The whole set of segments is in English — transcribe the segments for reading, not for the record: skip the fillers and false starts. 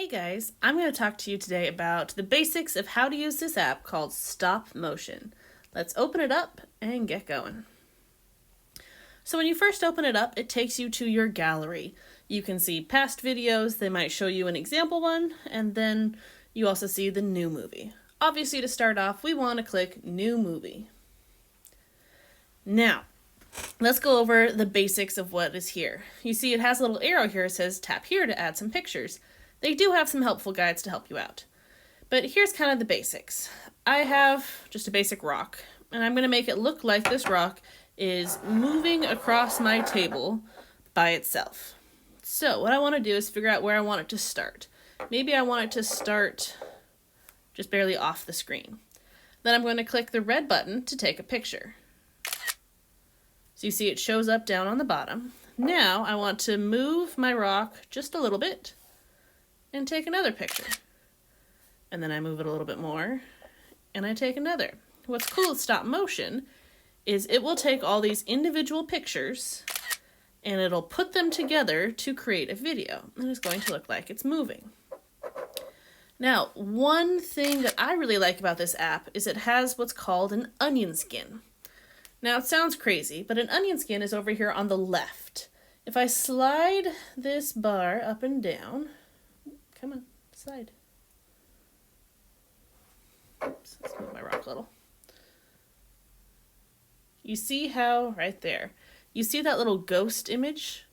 Hey guys, I'm going to talk to you today about the basics of how to use this app called Stop Motion. Let's open it up and get going. So when you first open it up, it takes you to your gallery. You can see past videos, they might show you an example one, and then you also see the new movie. Obviously, to start off, we want to click New Movie. Now, let's go over the basics of what is here. You see it has a little arrow here that says tap here to add some pictures. They do have some helpful guides to help you out. But here's kind of the basics. I have just a basic rock, and I'm going to make it look like this rock is moving across my table by itself. So what I want to do is figure out where I want it to start. Maybe I want it to start just barely off the screen. Then I'm going to click the red button to take a picture. So you see it shows up down on the bottom. Now I want to move my rock just a little bit and take another picture. And then I move it a little bit more and I take another. What's cool with stop motion is it will take all these individual pictures and it'll put them together to create a video. And it's going to look like it's moving. Now, one thing that I really like about this app is it has what's called an onion skin. Now, it sounds crazy, but an onion skin is over here on the left. If I slide this bar up and down, come on, slide. Oops, let's move my rock a little. You see how, right there, you see that little ghost image?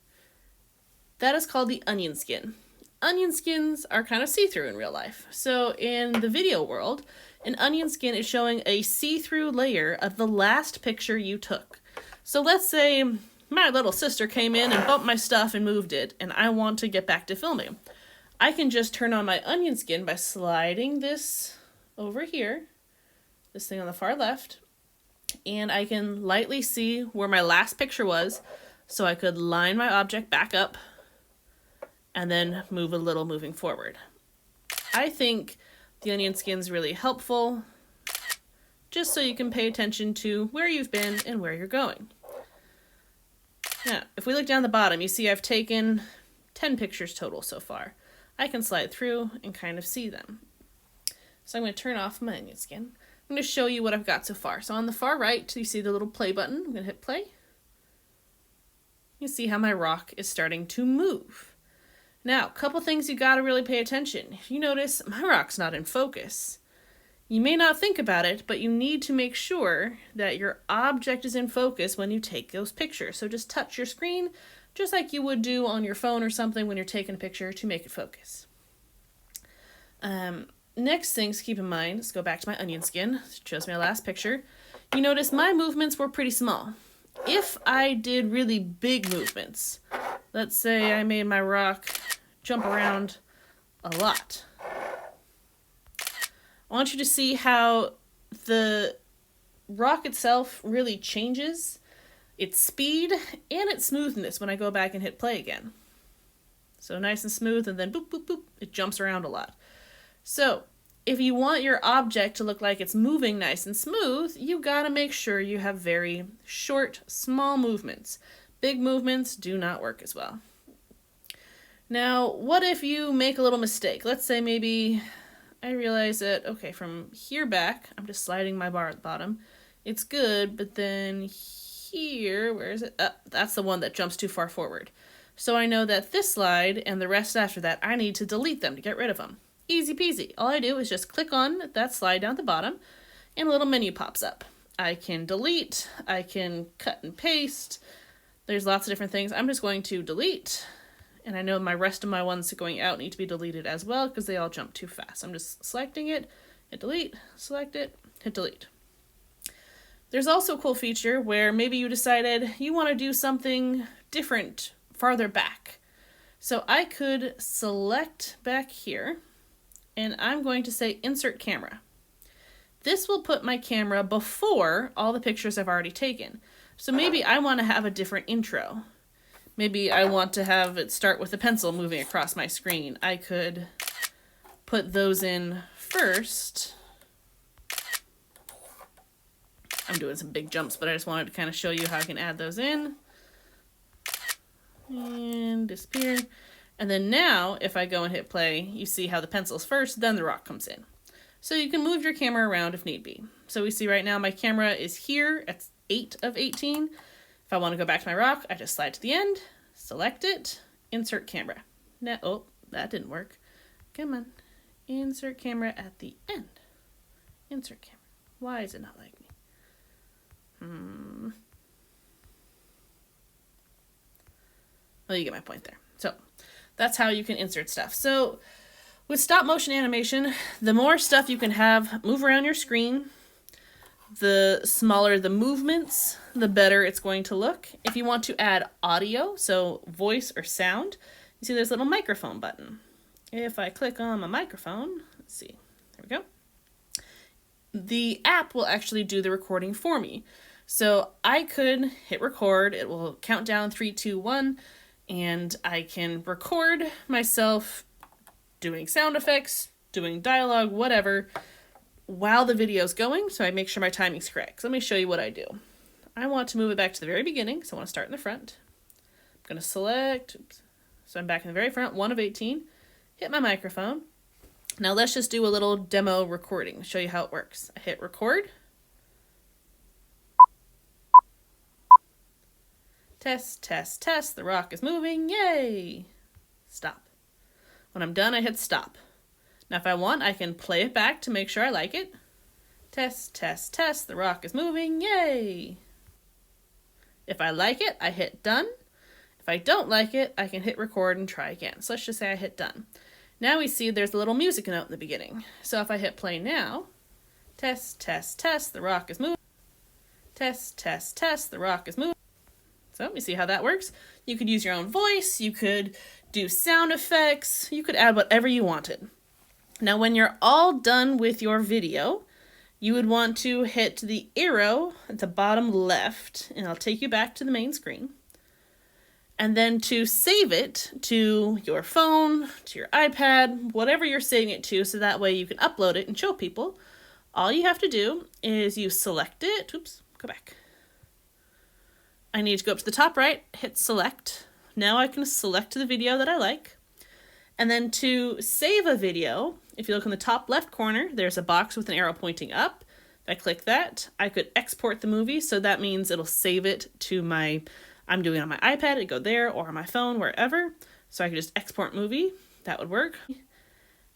That is called the onion skin. Onion skins are kind of see-through in real life. So in the video world, an onion skin is showing a see-through layer of the last picture you took. So let's say my little sister came in and bumped my stuff and moved it, and I want to get back to filming. I can just turn on my onion skin by sliding this over here, this thing on the far left, and I can lightly see where my last picture was, so I could line my object back up and then move a little moving forward. I think the onion skin's really helpful, just so you can pay attention to where you've been and where you're going. Now, if we look down the bottom, you see I've taken 10 pictures total so far. I can slide through and kind of see them. So I'm going to turn off my onion skin. I'm going to show you what I've got so far. So on the far right, you see the little play button. I'm going to hit play. You see how my rock is starting to move. Now, a couple things you got to really pay attention. If you notice, my rock's not in focus. You may not think about it, but you need to make sure that your object is in focus when you take those pictures. So just touch your screen, just like you would do on your phone or something when you're taking a picture to make it focus. Next things to keep in mind, let's go back to my onion skin. It shows me my last picture. You notice my movements were pretty small. If I did really big movements, let's say I made my rock jump around a lot, I want you to see how the rock itself really changes its speed and its smoothness when I go back and hit play again. So nice and smooth, and then boop, boop, boop, it jumps around a lot. So if you want your object to look like it's moving nice and smooth, you gotta make sure you have very short, small movements. Big movements do not work as well. Now, what if you make a little mistake? Let's say maybe I realize that, okay, from here back, I'm just sliding my bar at the bottom. It's good, but then here, where is it? That's the one that jumps too far forward. So I know that this slide and the rest after that, I need to delete them to get rid of them. Easy peasy. All I do is just click on that slide down at the bottom and a little menu pops up. I can delete, I can cut and paste. There's lots of different things. I'm just going to delete, and I know my rest of my ones going out need to be deleted as well because they all jump too fast. I'm just selecting it, hit delete, select it, hit delete. There's also a cool feature where maybe you decided you want to do something different farther back. So I could select back here, and I'm going to say insert camera. This will put my camera before all the pictures I've already taken. So maybe I want to have a different intro. Maybe I want to have it start with a pencil moving across my screen. I could put those in first. I'm doing some big jumps, but I just wanted to kind of show you how I can add those in. And disappear. And then now, if I go and hit play, you see how the pencil's first, then the rock comes in. So you can move your camera around if need be. So we see right now my camera is here at 8 of 18. If I want to go back to my rock, I just slide to the end, select it, insert camera. Now, oh, that didn't work. Come on. Insert camera at the end. Insert camera. Why is it not like me? Well, you get my point there. So that's how you can insert stuff. So with stop motion animation, the more stuff you can have move around your screen, the smaller the movements, the better it's going to look. If you want to add audio, so voice or sound, you see there's a little microphone button. If I click on my microphone, let's see, there we go. The app will actually do the recording for me. So I could hit record, it will count down 3, 2, 1, and I can record myself doing sound effects, doing dialogue, whatever, while the video's going, so I make sure my timing's correct. So let me show you what I do. I want to move it back to the very beginning, so I want to start in the front. I'm going to select, so I'm back in the very front, 1 of 18, hit my microphone. Now let's just do a little demo recording, show you how it works. I hit record. Test, test, test, the rock is moving, yay! Stop. When I'm done, I hit stop. Now if I want, I can play it back to make sure I like it. Test, test, test, the rock is moving, yay! If I like it, I hit done. If I don't like it, I can hit record and try again. So let's just say I hit done. Now we see there's a little music note in the beginning. So if I hit play now, test, test, test, the rock is moving. Test, test, test, the rock is moving. So you see how that works? You could use your own voice, you could do sound effects, you could add whatever you wanted. Now when you're all done with your video, you would want to hit the arrow at the bottom left, and I'll take you back to the main screen. And then to save it to your phone, to your iPad, whatever you're saving it to, so that way you can upload it and show people, all you have to do is you select it. Oops, go back. I need to go up to the top right, hit select. Now I can select the video that I like. And then to save a video, if you look in the top left corner, there's a box with an arrow pointing up. If I click that, I could export the movie, so that means it'll save it to I'm doing it on my iPad, it'd go there, or on my phone, wherever. So I can just export movie, that would work.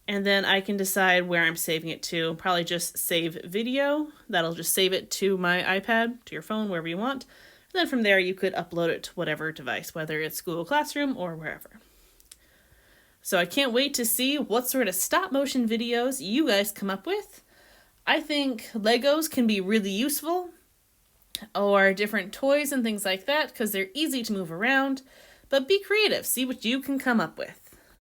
And then I can decide where I'm saving it to. Probably just save video. That'll just save it to my iPad, to your phone, wherever you want. And then from there you could upload it to whatever device, whether it's Google Classroom or wherever. So I can't wait to see what sort of stop motion videos you guys come up with. I think Legos can be really useful, or different toys and things like that, because they're easy to move around. But be creative, see what you can come up with.